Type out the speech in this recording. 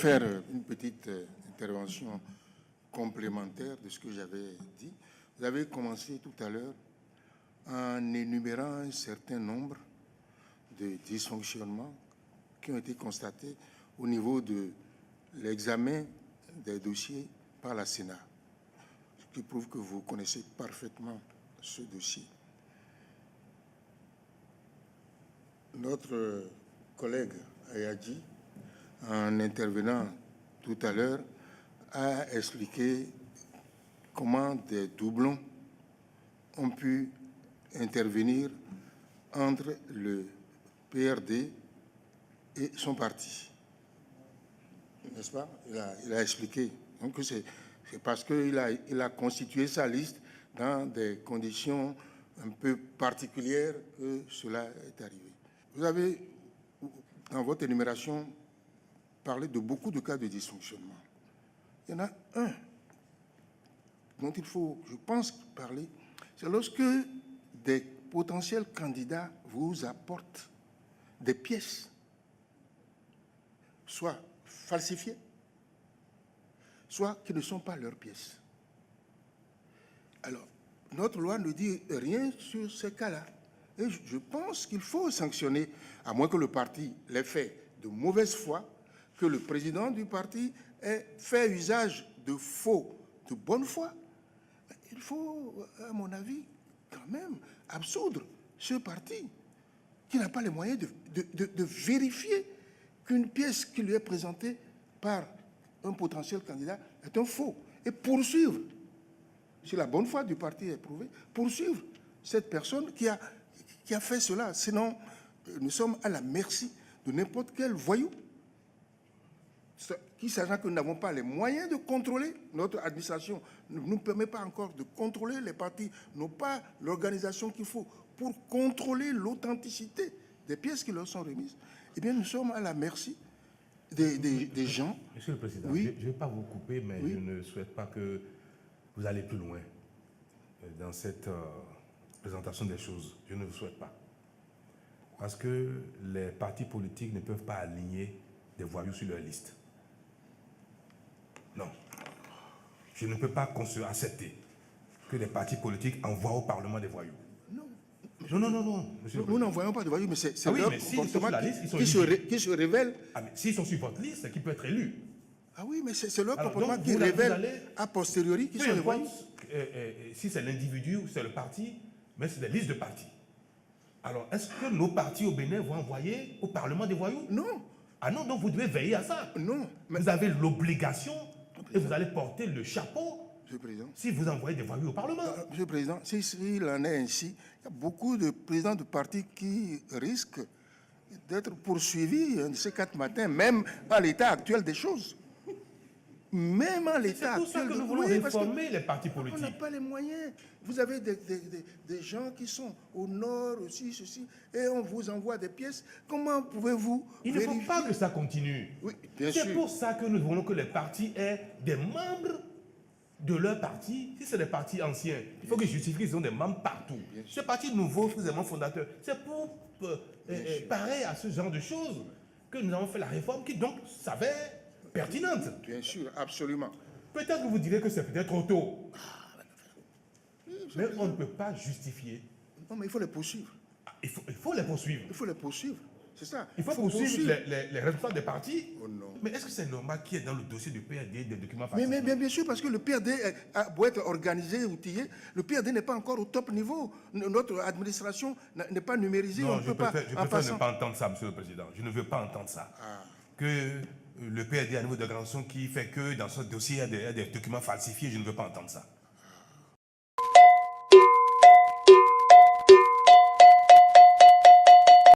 faire une petite intervention complémentaire de ce que j'avais dit. Vous avez commencé tout à l'heure en énumérant un certain nombre de dysfonctionnements qui ont été constatés au niveau de l'examen des dossiers par la Sénat, ce qui prouve que vous connaissez parfaitement ce dossier. Notre collègue Ayadji, en intervenant tout à l'heure, a expliqué comment des doublons ont pu intervenir entre le PRD et son parti. N'est-ce pas? Il a expliqué. Donc c'est parce qu'il a constitué sa liste dans des conditions un peu particulières que cela est arrivé. Vous avez, dans votre énumération, parlé de beaucoup de cas de dysfonctionnement. Il y en a un dont il faut, je pense, parler, c'est lorsque des potentiels candidats vous apportent des pièces, soit falsifiées, soit qui ne sont pas leurs pièces. Alors, notre loi ne dit rien sur ces cas-là. Et je pense qu'il faut sanctionner, à moins que le parti l'ait fait de mauvaise foi, que le président du parti ait fait usage de faux, de bonne foi. Il faut, à mon avis, quand même, absoudre ce parti qui n'a pas les moyens de vérifier qu'une pièce qui lui est présentée par un potentiel candidat est un faux. Et poursuivre, si la bonne foi du parti est prouvée, poursuivre cette personne qui a fait cela. Sinon, nous sommes à la merci de n'importe quel voyou qui, sachant que nous n'avons pas les moyens de contrôler, notre administration ne nous permet pas encore de contrôler les partis, n'ont pas l'organisation qu'il faut pour contrôler l'authenticité des pièces qui leur sont remises, eh bien nous sommes à la merci des gens. Monsieur le Président, oui. Je ne vais pas vous couper, mais oui, je ne souhaite pas que vous allez plus loin dans cette présentation des choses. Je ne vous souhaite pas. Parce que les partis politiques ne peuvent pas aligner des voyous sur leur liste. Non. Je ne peux pas accepter que les partis politiques envoient au Parlement des voyous. Non. Non, monsieur. Nous n'envoyons pas de voyous, mais c'est leur comportement qui se révèle. Ah, mais s'ils sont sur votre liste, qui peut être élu. Ah oui, mais c'est leur comportement qui révèle a posteriori qui sont les voyous. Si c'est l'individu ou c'est le parti, mais c'est des listes de partis. Alors, est-ce que nos partis au Bénin vont envoyer au Parlement des voyous? Non. Ah non, donc vous devez veiller à ça. Non. Mais vous avez l'obligation et vous allez porter le chapeau si vous envoyez des voyous au Parlement. Monsieur le Président, s'il en est ainsi, il y a beaucoup de présidents de partis qui risquent d'être poursuivis ces 4 matins, même à l'état actuel des choses. Même à l'état actuel. C'est pour ça que nous voulons réformer les partis politiques. On n'a pas les moyens. Vous avez des gens qui sont au nord aussi, ceci, et on vous envoie des pièces. Comment pouvez-vous Il vérifier? ne faut pas que ça continue. Oui, bien sûr. C'est pour ça que nous voulons que les partis aient des membres de leur parti. Si c'est des partis anciens, il faut qu'ils justifient qu'ils ont des membres partout. Ce parti nouveau, vous êtes fondateur, c'est pour parer à ce genre de choses que nous avons fait la réforme qui donc s'avère pertinente. Bien sûr, absolument. Peut-être que vous direz que c'est peut-être trop tôt. Mais on ne peut pas justifier. Non, mais il faut les poursuivre. Il faut les poursuivre. Il faut les poursuivre. C'est ça. Il faut poursuivre les responsables des partis. Oh non. Mais est-ce que c'est normal qu'il y ait dans le dossier du PRD des documents falsifiés? Mais bien sûr, parce que le PRD a beau être organisé, outillé, le PRD n'est pas encore au top niveau. Notre administration n'est pas numérisée. Non, on je préfère ne pas entendre ça, Monsieur le Président. Je ne veux pas entendre ça. Que le PRD a un niveau de garantie qui fait que dans ce dossier, il y a des documents falsifiés, je ne veux pas entendre ça.